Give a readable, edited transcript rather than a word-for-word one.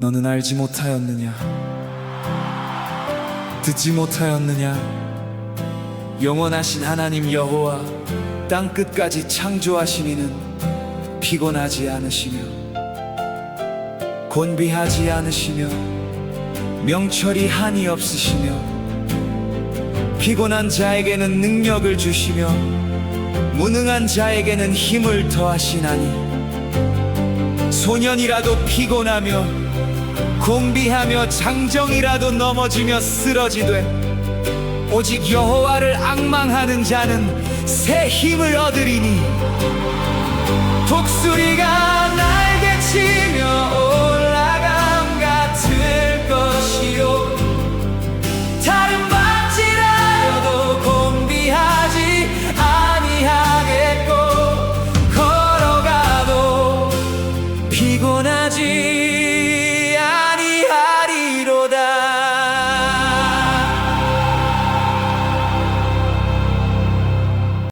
너는 알지 못하였느냐? 듣지 못하였느냐? 영원하신 하나님 여호와 땅 끝까지 창조하신 이는 피곤하지 않으시며 곤비하지 않으시며 명철이 한이 없으시며 피곤한 자에게는 능력을 주시며 무능한 자에게는 힘을 더하시나니 소년이라도 피곤하며 곤비하며 장정이라도 넘어지며 쓰러지되 오직 여호와를 앙망하는 자는 새 힘을 얻으리니 독수리가 날개치며